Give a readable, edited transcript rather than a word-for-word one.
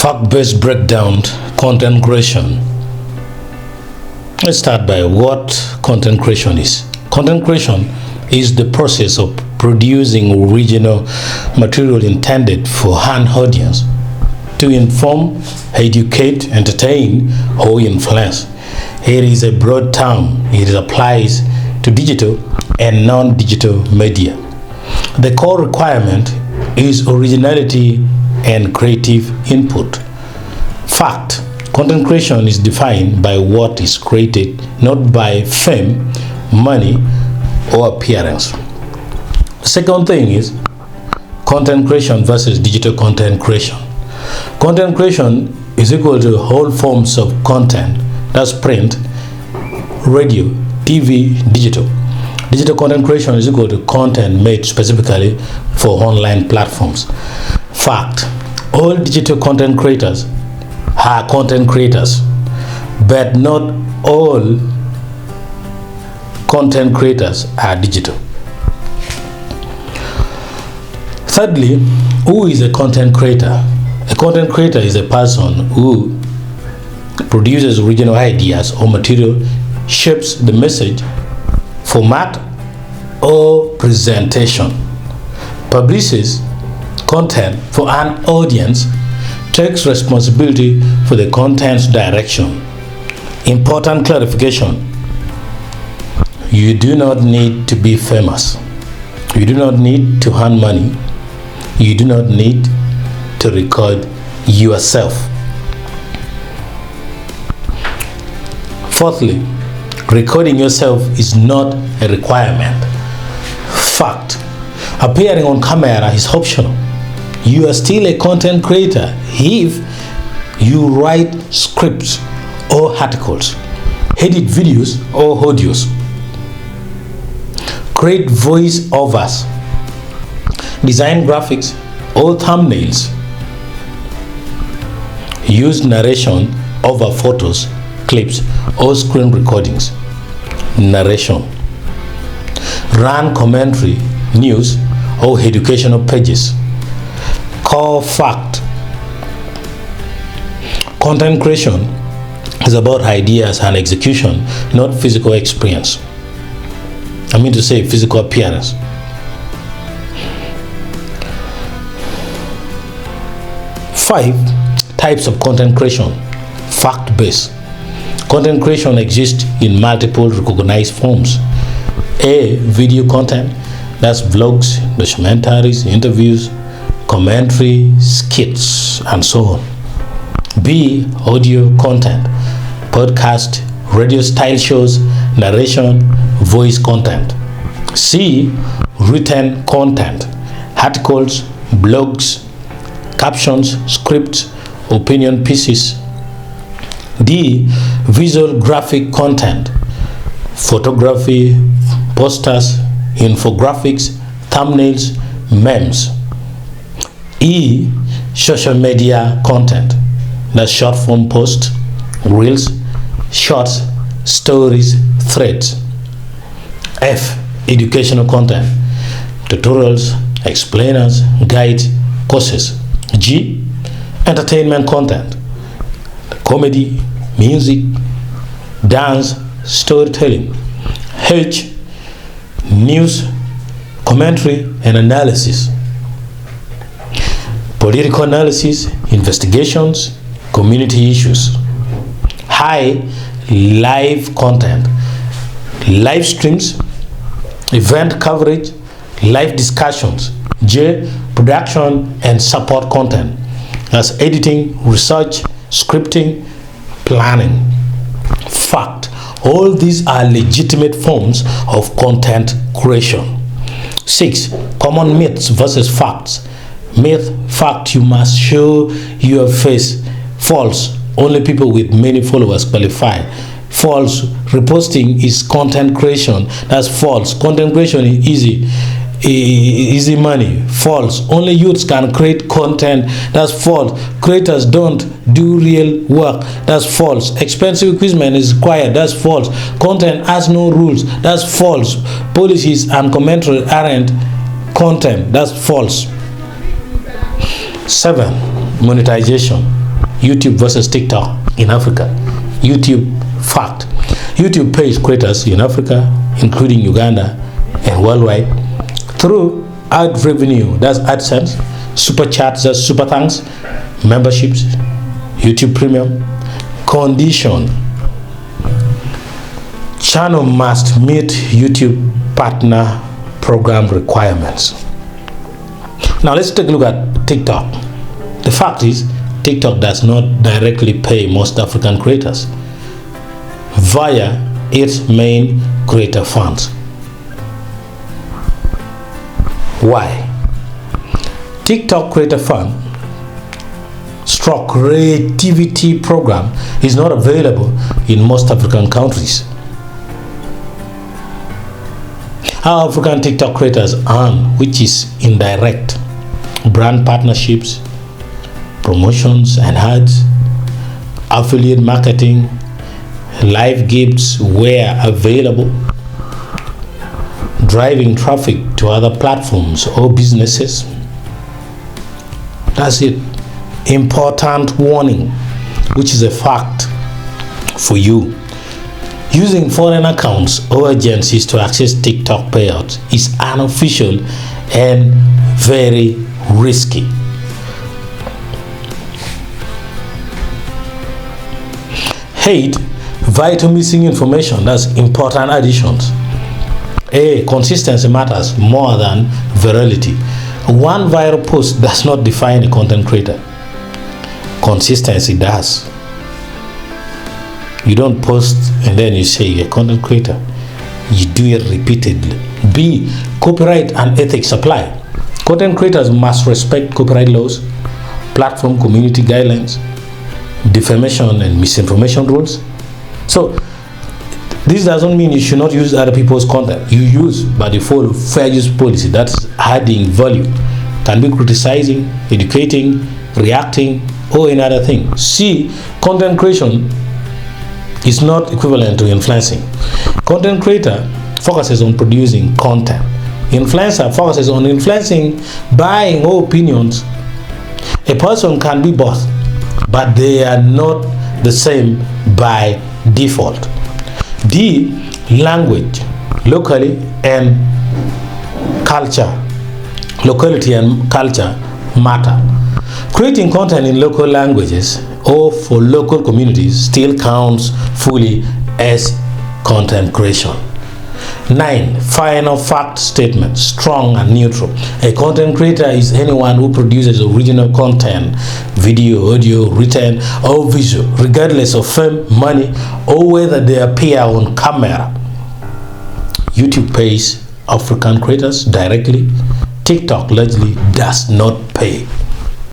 Fact-based breakdown, content creation. Let's start by what content creation is. Content creation is the process of producing original material intended for an audience to inform, educate, entertain, or influence. It is a broad term. It applies to digital and non-digital media. The core requirement is originality and creative input. Fact: content creation is defined by what is created, not by fame, money, or appearance. The second thing is content creation versus digital content creation. Content creation is equal to all forms of content, that's print, radio, TV, digital. Digital content creation is equal to content made specifically for online platforms. Fact: all digital content creators are content creators, but not all content creators are digital. Thirdly, who is a content creator? A content creator is a person who produces original ideas or material, shapes the message, format, or presentation, publishes content for an audience, takes responsibility for the content's direction. Important clarification: you do not need to be famous. You do not need to earn money. You do not need to record yourself. Fourthly, recording yourself is not a requirement. Fact: appearing on camera is optional. You are still a content creator if you write scripts or articles, edit videos or audios, create voice overs, design graphics or thumbnails, use narration over photos, clips, or screen recordings. Narration: run commentary, news, or educational pages. Core fact: content creation is about ideas and execution, not physical experience. I mean to say physical appearance. Five types of content creation. Fact-based content creation exists in multiple recognized forms. A. Video content, that's vlogs, documentaries, interviews, commentary, skits, and so on. B. Audio content, podcast, radio style shows, narration, voice content. C. Written content, articles, blogs, captions, scripts, opinion pieces. D. Visual graphic content, photography, posters, infographics, thumbnails, memes. E. Social media content, that's short form posts, reels, shorts, stories, threads. F. Educational content, tutorials, explainers, guides, courses. G. Entertainment content, comedy, music, dance, storytelling. H. News, commentary, and analysis. Political analysis, investigations, community issues. I. Live content, live streams, event coverage, live discussions. J. Production and support content, that's editing, research, scripting, planning. Fact: all these are legitimate forms of content creation. 6. Common myths versus facts. Myth: fact, you must show your face. False: only people with many followers qualify. False: reposting is content creation. That's false. Content creation is easy money. False: only youths can create content. That's false. Creators don't do real work. That's false. Expensive equipment is required. That's false. Content has no rules. That's false. Policies and commentary aren't content. That's false. 7. Monetization. YouTube versus TikTok in Africa. YouTube fact. YouTube pays creators in Africa, including Uganda and worldwide, through ad revenue, that's AdSense, super chats, that's super thanks, memberships, YouTube Premium. Condition: channel must meet YouTube partner program requirements. Now let's take a look at TikTok. The fact is, TikTok does not directly pay most African creators via its main creator funds. Why? TikTok Creator Fund / Creativity Program is not available in most African countries. How African TikTok creators earn, which is indirect: brand partnerships, promotions and ads, affiliate marketing, live gifts where available, driving traffic to other platforms or businesses. That's it. Important warning, which is a fact for you. Using foreign accounts or agencies to access TikTok payouts is unofficial and very risky. Hate, vital missing information, that's important additions. Consistency matters more than virality. One viral post does not define a content creator. Consistency does. You don't post and then you say you're a content creator. You do it repeatedly. B, copyright and ethics apply. Content creators must respect copyright laws, platform community guidelines, defamation and misinformation rules. So this doesn't mean you should not use other people's content. You use, but you follow fair use policy. That's adding value. Can be criticizing, educating, reacting, or any other thing. C, content creation is not equivalent to influencing. Content creator focuses on producing content. Influencer focuses on influencing, buying, or opinions. A person can be both, but they are not the same by default. D, language, locally and culture. Locality and culture matter. Creating content in local languages or for local communities still counts fully as content creation. 9, final fact statement, strong and neutral. A content creator is anyone who produces original content, video, audio, written, or visual, regardless of fame, money, or whether they appear on camera. YouTube pays African creators directly. TikTok largely does not pay.